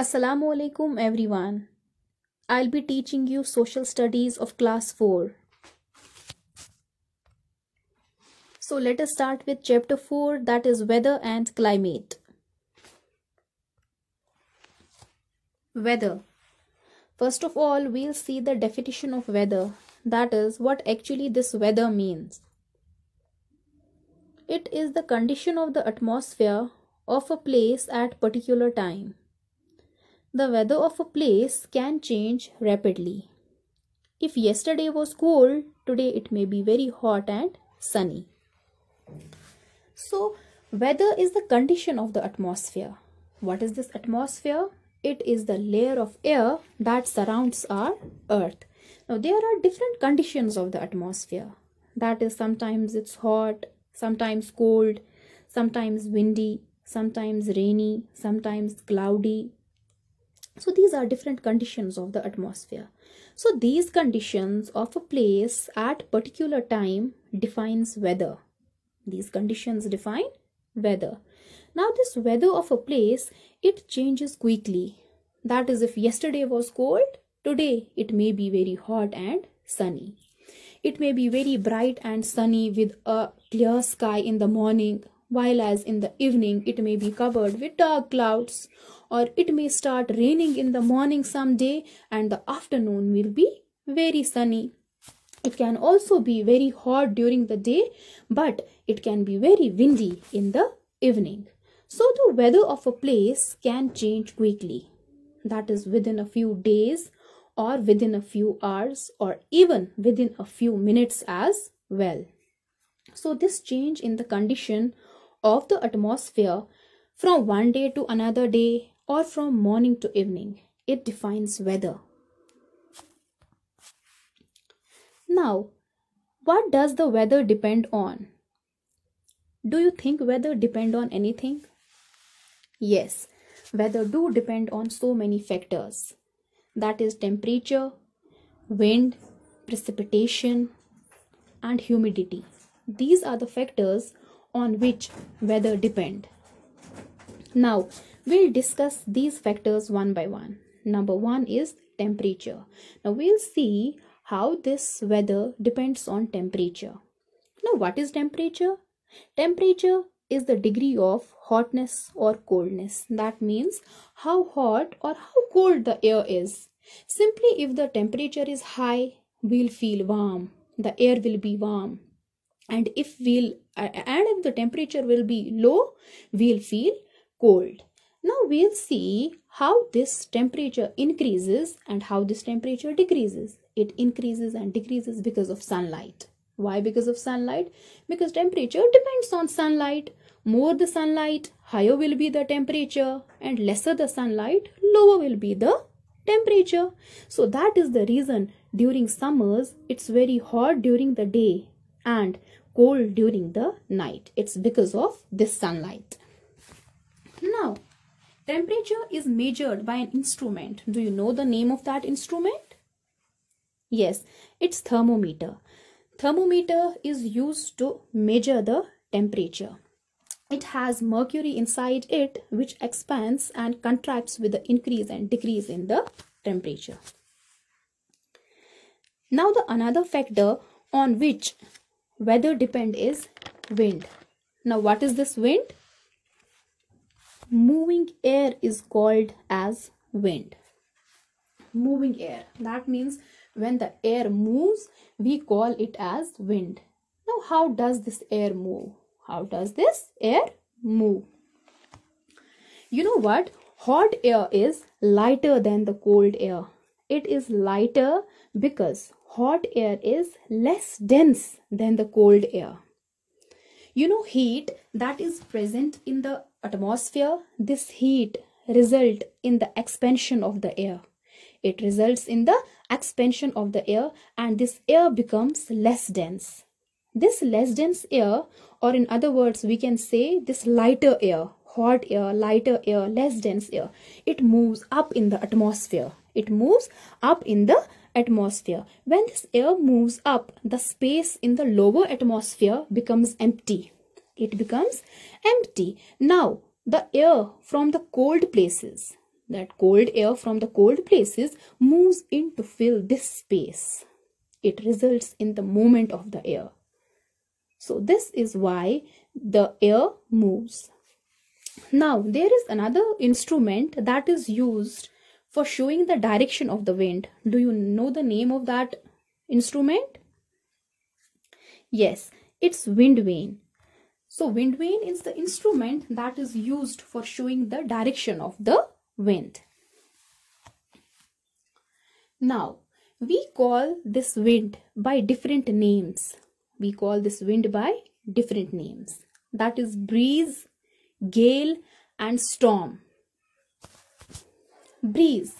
Assalamu alaikum everyone. I'll be teaching you social studies of class 4. So let us start with chapter 4, that is weather and climate. Weather. First of all, we'll see the definition of weather. That is what actually this weather means. It is the condition of the atmosphere of a place at particular time. The weather of a place can change rapidly. If yesterday was cold, today it may be very hot and sunny. So, weather is the condition of the atmosphere. What is this atmosphere? It is the layer of air that surrounds our earth. Now, there are different conditions of the atmosphere. That is, sometimes it's hot, sometimes cold, sometimes windy, sometimes rainy, sometimes cloudy. So these are different conditions of the atmosphere. So these conditions of a place at particular time defines weather. These conditions define weather. Now this weather of a place, it changes quickly. That is, if yesterday was cold, today it may be very hot and sunny. It may be very bright and sunny with a clear sky in the morning, while as in the evening it may be covered with dark clouds, or it may start raining in the morning someday and the afternoon will be very sunny. It can also be very hot during the day, but it can be very windy in the evening. So the weather of a place can change quickly. That is within a few days or within a few hours or even within a few minutes as well. So this change in the condition of the atmosphere from one day to another day or from morning to evening, it defines weather. Now, what does the weather depend on? Do you think weather depend on anything? Yes, weather do depend on so many factors. That is temperature, wind, precipitation, and humidity. These are the factors on which weather depend. Now, we'll discuss these factors one by one. Number one is temperature. Now, we'll see how this weather depends on temperature. Now, what is temperature? Temperature is the degree of hotness or coldness. That means how hot or how cold the air is. Simply, if the temperature is high, we'll feel warm. The air will be warm. And if the temperature will be low, we'll feel cold. Now we'll see how this temperature increases and how this temperature decreases. It increases and decreases because of sunlight. Why because of sunlight? Because temperature depends on sunlight. More the sunlight, higher will be the temperature, and lesser the sunlight, lower will be the temperature. So that is the reason during summers it's very hot during the day and cold during the night. It's because of this sunlight. Now, temperature is measured by an instrument. Do you know the name of that instrument? Yes, it's thermometer. Thermometer is used to measure the temperature. It has mercury inside it which expands and contracts with the increase and decrease in the temperature. Now the another factor on which weather depend is wind. Now what is this wind? Moving air is called as wind. Moving air. That means when the air moves, we call it as wind. Now, how does this air move? How does this air move? You know what? Hot air is lighter than the cold air. It is lighter because hot air is less dense than the cold air. You know, heat that is present in the atmosphere, this heat results in the expansion of the air. It results in the expansion of the air and this air becomes less dense. This less dense air, or in other words, we can say this lighter air, hot air, lighter air, less dense air, it moves up in the atmosphere. It moves up in the atmosphere. When this air moves up, the space in the lower atmosphere becomes empty. It becomes empty. Now, the air from the cold places, That cold air from the cold places moves in to fill this space. It results in the movement of the air. So this is why the air moves. Now there is another instrument that is used for showing the direction of the wind. Do you know the name of that instrument? Yes, it's wind vane. So wind vane is the instrument that is used for showing the direction of the wind. Now we call this wind by different names. We call this wind by different names. That is breeze, gale, and storm. Breeze.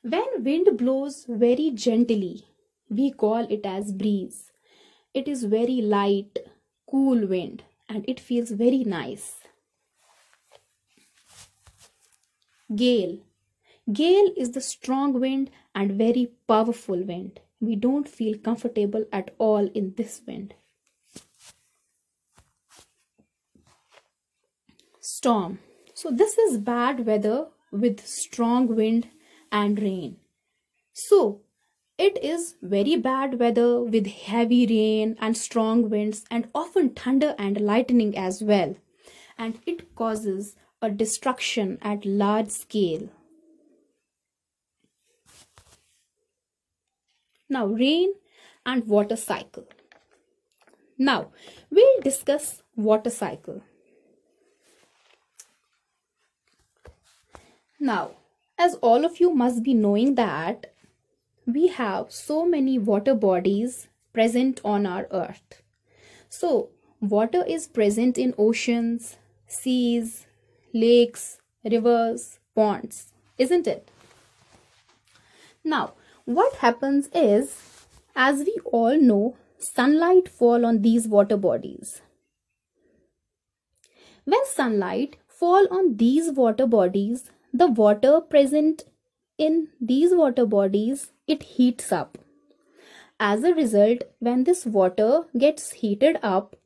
When wind blows very gently, we call it as breeze. It is very light, cool wind, and it feels very nice. Gale. Gale is the strong wind and very powerful wind. We don't feel comfortable at all in this wind. Storm. So this is bad weather with strong wind and rain. So it is very bad weather with heavy rain and strong winds and often thunder and lightning as well. And it causes a destruction at large scale. Now rain and water cycle. Now we'll discuss water cycle. Now, as all of you must be knowing that we have so many water bodies present on our earth. So, water is present in oceans, seas, lakes, rivers, ponds, isn't it? Now, what happens is, as we all know, sunlight falls on these water bodies. When sunlight falls on these water bodies, the water present in these water bodies, it heats up. As a result, when this water gets heated up,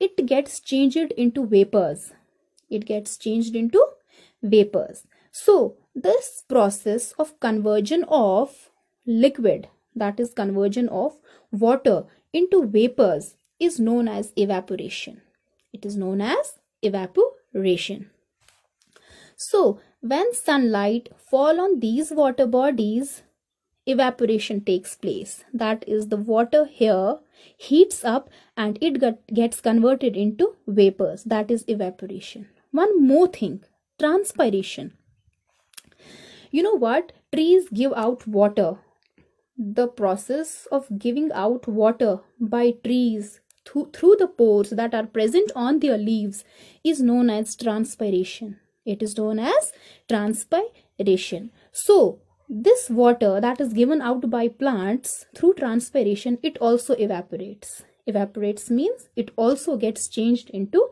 it gets changed into vapors. It gets changed into vapors. So, this process of conversion of liquid, that is conversion of water into vapors, is known as evaporation. It is known as evaporation. So, when sunlight falls on these water bodies, evaporation takes place. That is, the water here heats up and it gets converted into vapors. That is evaporation. One more thing, transpiration. You know what? Trees give out water. The process of giving out water by trees through the pores that are present on their leaves is known as transpiration. It is known as transpiration. So, this water that is given out by plants through transpiration, it also evaporates. Evaporates means it also gets changed into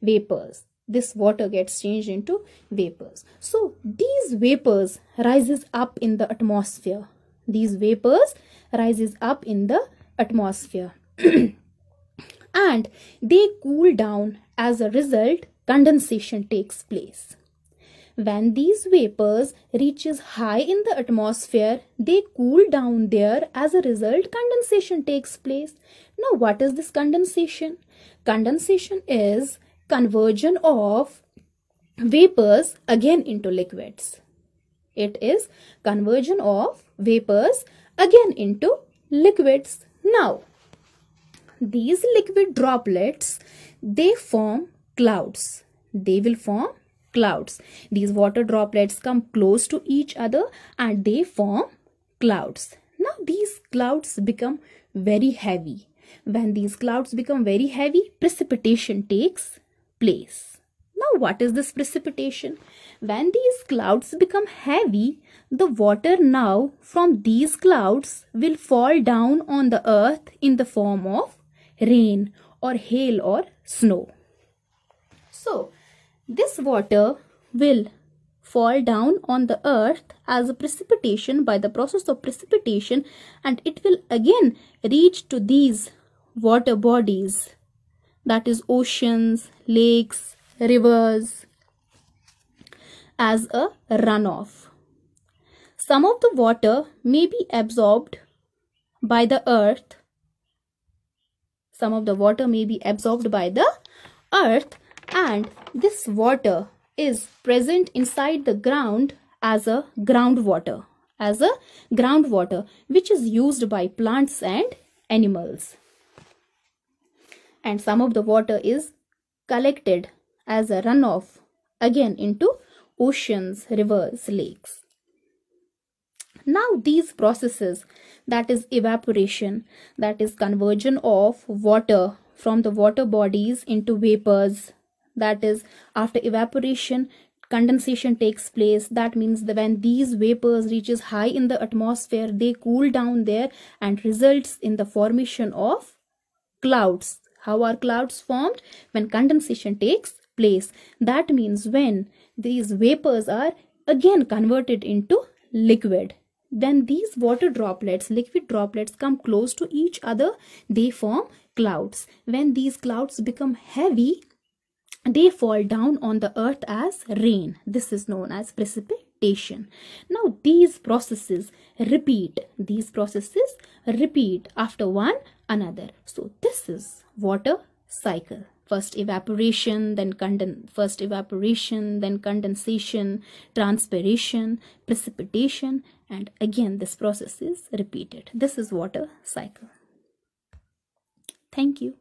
vapors. This water gets changed into vapors. So, these vapors rises up in the atmosphere. These vapors rises up in the atmosphere. And they cool down. As a result, condensation takes place. When these vapors reaches high in the atmosphere, they cool down there. As a result, condensation takes place. Now, what is this condensation? Condensation is conversion of vapors again into liquids. It is conversion of vapors again into liquids. Now, these liquid droplets, they form clouds. They will form clouds. These water droplets come close to each other and they form clouds. Now these clouds become very heavy. When these clouds become very heavy, precipitation takes place. Now what is this precipitation? When these clouds become heavy, the water now from these clouds will fall down on the earth in the form of rain or hail or snow. So, this water will fall down on the earth as a precipitation by the process of precipitation, and it will again reach to these water bodies, that is oceans, lakes, rivers, as a runoff. Some of the water may be absorbed by the earth. Some of the water may be absorbed by the earth, and this water is present inside the ground as a groundwater, which is used by plants and animals. And some of the water is collected as a runoff again into oceans, rivers, lakes. Now these processes, that is evaporation, that is conversion of water from the water bodies into vapors, that is after evaporation condensation takes place. That means that when these vapors reaches high in the atmosphere, they cool down there and results in the formation of clouds. How are clouds formed? When condensation takes place. That means when these vapors are again converted into liquid, then these water droplets, liquid droplets, come close to each other, they form clouds. When these clouds become heavy, they fall down on the earth as rain. This is known as precipitation. Now these processes repeat after one another. So this is water cycle. First evaporation, then condensation, transpiration, precipitation, and again this process is repeated. This is water cycle. Thank you.